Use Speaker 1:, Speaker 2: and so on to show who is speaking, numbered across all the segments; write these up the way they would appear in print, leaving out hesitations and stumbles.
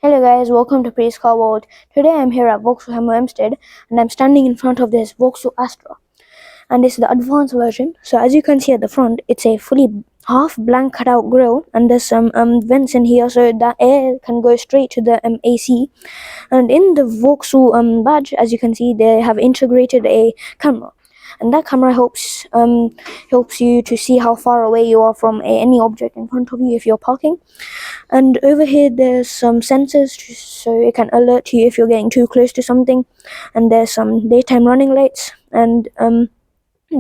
Speaker 1: Hello guys, welcome to Preet'sCarWorld. Today I'm here at Vauxhall Hampstead and I'm standing in front of this Vauxhall Astra, and it's the advanced version. So as you can see at the front, it's a fully half blank cutout grille, and there's some vents in here so that air can go straight to the AC. And in the Vauxhall badge, as you can see, they have integrated a camera, and that camera helps you to see how far away you are from any object in front of you if you're parking. And over here there's some sensors so it can alert you if you're getting too close to something, and there's some daytime running lights, and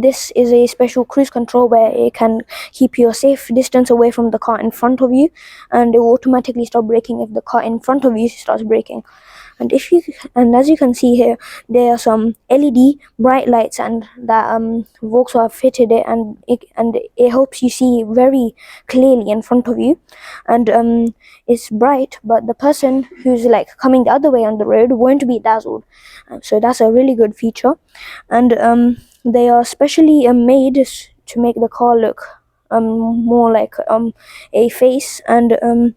Speaker 1: this is a special cruise control where it can keep you a safe distance away from the car in front of you, and it will automatically stop braking if the car in front of you starts braking. And as you can see here, there are some LED bright lights, and that Vauxhall have fitted it, and it helps you see very clearly in front of you, and it's bright, but the person who's like coming the other way on the road won't be dazzled. So that's a really good feature, and they are specially made to make the car look more like a face, and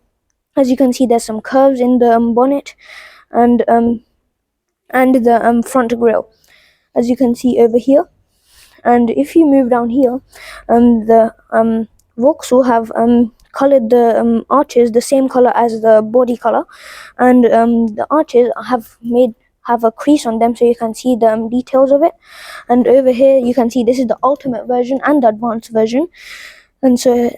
Speaker 1: as you can see, there's some curves in the bonnet and the front grille, as you can see over here. And if you move down here, the Vauxhall have colored the arches the same color as the body color, and the arches have a crease on them so you can see the details of it. And over here you can see this is the ultimate version and the advanced version. And so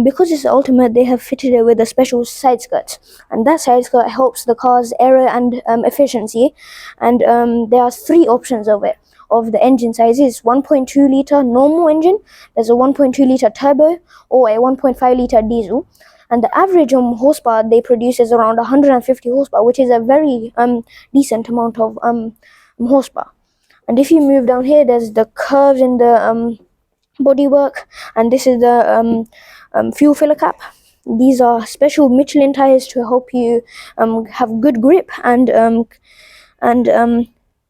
Speaker 1: because it's ultimate, they have fitted it with a special side skirt, and that side skirt helps the car's aero and efficiency. And there are three options of it. Of the engine sizes: 1.2 liter normal engine, there's a 1.2 liter turbo, or a 1.5 liter diesel. And the average horsepower they produce is around 150 horsepower, which is a very decent amount of horsepower. And if you move down here, there's the curves in the bodywork, and this is the fuel filler cap. These are special Michelin tires to help you have good grip, and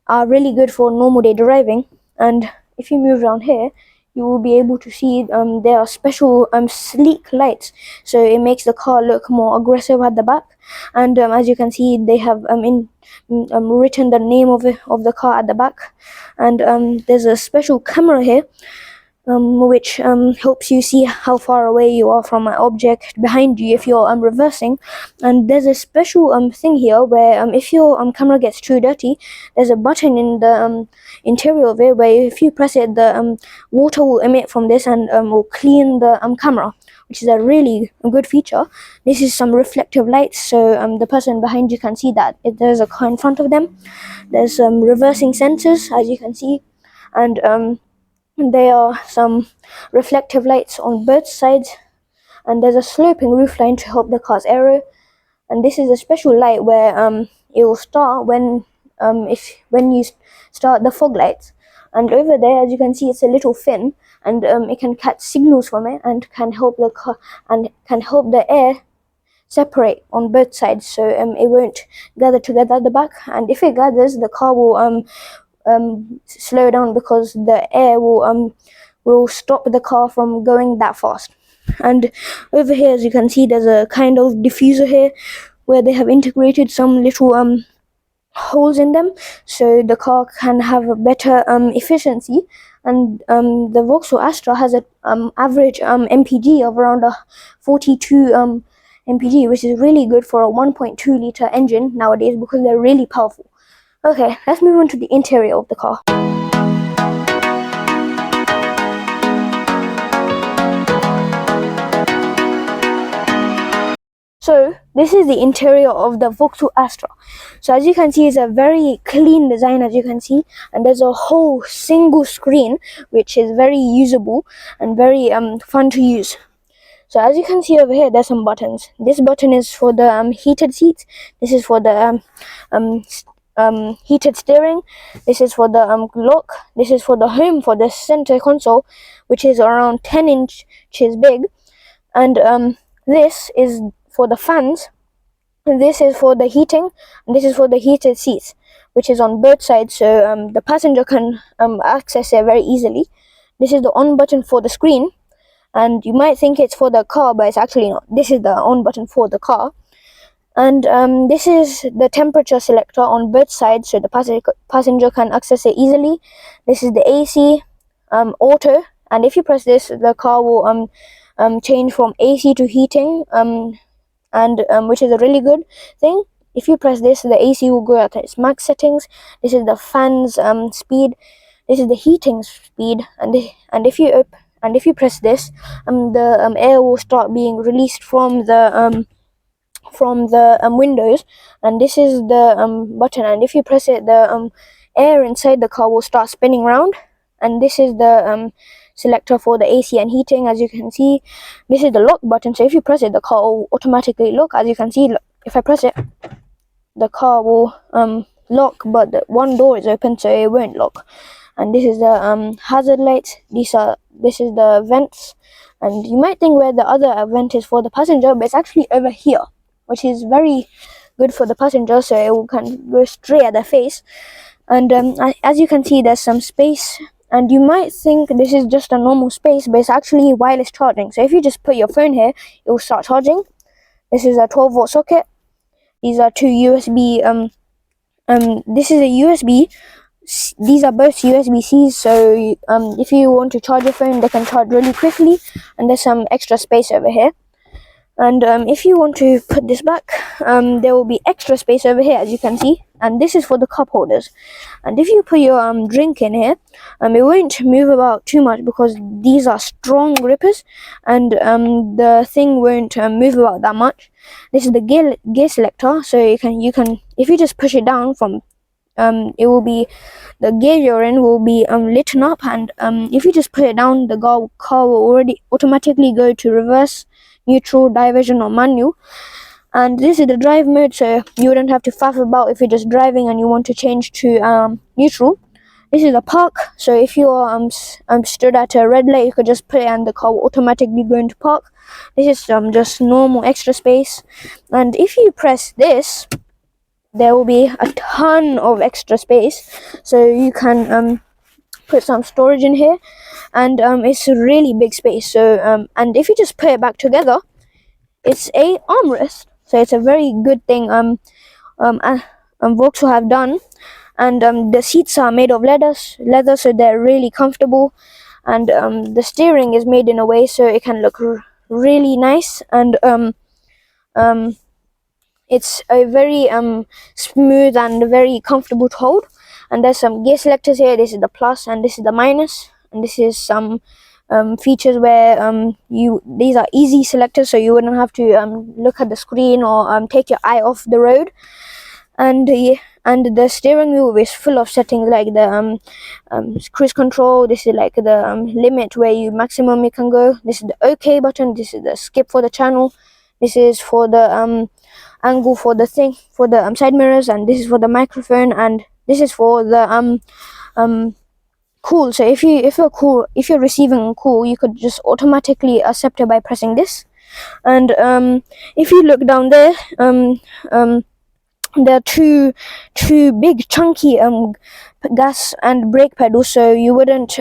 Speaker 1: are really good for normal day driving. And if you move around here, you will be able to see there are special sleek lights, so it makes the car look more aggressive at the back. And as you can see, they have written the name of the car at the back. And there's a special camera here which helps you see how far away you are from an object behind you if you're reversing. And there's a special thing here where if your camera gets too dirty, there's a button in the interior of it where if you press it, the water will emit from this and will clean the camera, which is a really good feature. This is some reflective lights, so the person behind you can see that if there's a car in front of them. There's some reversing sensors, as you can see, and there are some reflective lights on both sides, and there's a sloping roofline to help the car's aero. And this is a special light where it will start when you start the fog lights. And over there, as you can see, it's a little fin, and it can catch signals from it and can help the car and can help the air separate on both sides, so it won't gather together at the back. And if it gathers, the car will slow down because the air will stop the car from going that fast. And over here, as you can see, there's a kind of diffuser here where they have integrated some little holes in them so the car can have a better efficiency. And the Vauxhall Astra has an average MPG of around 42 MPG, which is really good for a 1.2 liter engine nowadays because they're really powerful. Okay, let's move on to the interior of the car. So this is the interior of the Vauxhall Astra. So as you can see, it's a very clean design, as you can see, and there's a whole single screen which is very usable and very fun to use. So as you can see over here, there's some buttons. This button is for the heated seats. This is for the heated steering. This is for the lock. This is for the home, for the center console, which is around 10 inches big. And this is for the fans. This is for the heating, and this is for the heated seats, which is on both sides, so the passenger can access it very easily. This is the on button for the screen, and you might think it's for the car, but it's actually not. This is the on button for the car. And this is the temperature selector on both sides, so the passenger can access it easily. This is the AC, auto, and if you press this, the car will change from AC to heating, and which is a really good thing. If you press this, the AC will go at its max settings. This is the fan's speed. This is the heating speed, and if you press this, the air will start being released from the windows, and this is the button, and if you press it, the air inside the car will start spinning around. And this is the selector for the AC and heating. As you can see, this is the lock button, so if you press it, the car will automatically lock. As you can see, if I press it, the car will lock, but the one door is open, so it won't lock. And this is the hazard lights. This is the vents, and you might think where the other vent is for the passenger, but it's actually over here, which is very good for the passenger, so it can go straight at their face. And as you can see, there's some space, and you might think this is just a normal space, but it's actually wireless charging. So if you just put your phone here, it will start charging. This is a 12-volt socket. These are two USB. This is a USB. These are both USB-Cs, so if you want to charge your phone, they can charge really quickly. And there's some extra space over here. And if you want to put this back, there will be extra space over here, as you can see, and this is for the cup holders. And if you put your drink in here, it won't move about too much because these are strong grippers, and the thing won't move about that much. This is the gear selector, so you can if you just push it down from it will be, the gear you're in will be lit up, and if you just put it down, the car will already automatically go to reverse, neutral, diversion, or manual. And this is the drive mode, so you wouldn't have to faff about if you're just driving and you want to change to neutral. This is the park, so if you're stood at a red light, you could just put it and the car will automatically go into park. This is just normal extra space. And if you press this, there will be a ton of extra space, so you can put some storage in here, and it's a really big space. So and if you just put it back together, it's a armrest, so it's a very good thing Vauxhall have done. And the seats are made of leather, so they're really comfortable, and the steering is made in a way so it can look really nice, and it's a very smooth and very comfortable to hold. And there's some gear selectors here. This is the plus and this is the minus, and this is some features where these are easy selectors, so you wouldn't have to look at the screen or take your eye off the road. And the steering wheel is full of settings like the cruise control. This is like the limit where you maximum you can go. This is the OK button. This is the skip for the channel. This is for the angle for the thing for the side mirrors, and this is for the microphone, and this is for the call. So if you're receiving a call, you could just automatically accept it by pressing this. And if you look down there, there are two big chunky gas and brake pedals, so you wouldn't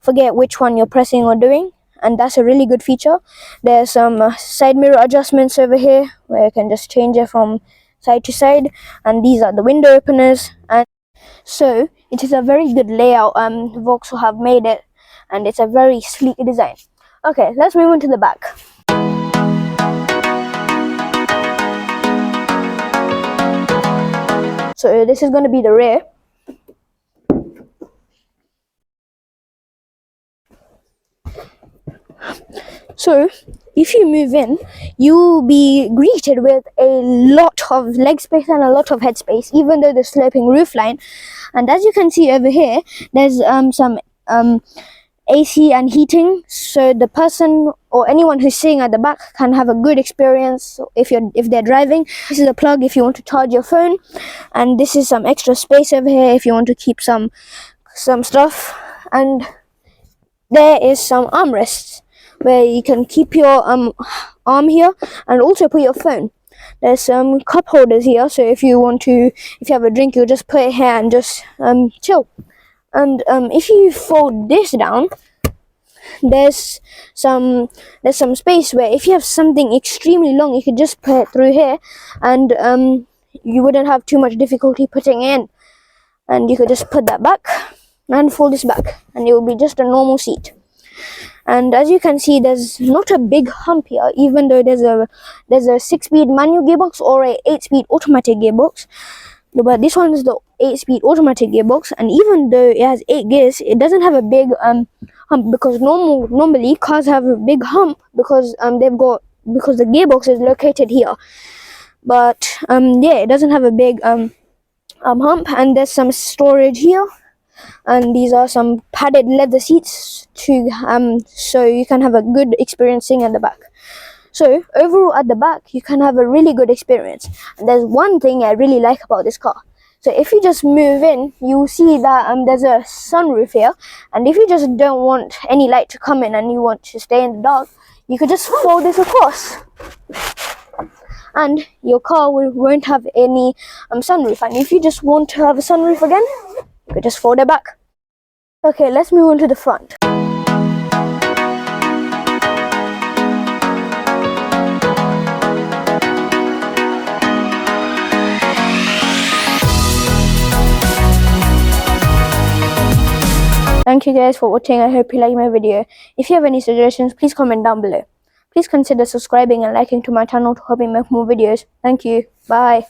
Speaker 1: forget which one you're pressing or doing, and that's a really good feature. There's some side mirror adjustments over here where you can just change it from side to side, and these are the window openers. And so it is a very good layout. Vauxhall have made it, and it's a very sleek design. Okay, let's move on to the back. So this is going to be the rear. So if you move in, you'll be greeted with a lot of leg space and a lot of head space, even though the sloping roofline. And as you can see over here, there's some AC and heating, so the person or anyone who's sitting at the back can have a good experience if they're driving. This is a plug if you want to charge your phone, and this is some extra space over here if you want to keep some stuff. And there is some armrests where you can keep your arm here and also put your phone. There's some cup holders here, so if you have a drink, you just put it here and just chill. And if you fold this down, there's some space where if you have something extremely long, you could just put it through here, and you wouldn't have too much difficulty putting it in. And you could just put that back and fold this back, and it will be just a normal seat. And as you can see, there's not a big hump here, even though there's a 6-speed manual gearbox or a 8-speed automatic gearbox. But this one is the 8-speed automatic gearbox, and even though it has 8 gears, it doesn't have a big hump, because normally cars have a big hump because because the gearbox is located here. But yeah, it doesn't have a big hump, and there's some storage here, and these are some padded leather seats to so you can have a good experience sitting at the back. So overall, at the back, you can have a really good experience. And there's one thing I really like about this car. So if you just move in, you see that there's a sunroof here. And if you just don't want any light to come in and you want to stay in the dark, you could just fold this across. And your car won't have any sunroof. And if you just want to have a sunroof again, you could just fold it back. Okay, let's move on to the front. Thank you guys for watching. I hope you like my video. If you have any suggestions, please comment down below. Please consider subscribing and liking to my channel to help me make more videos. Thank you. Bye.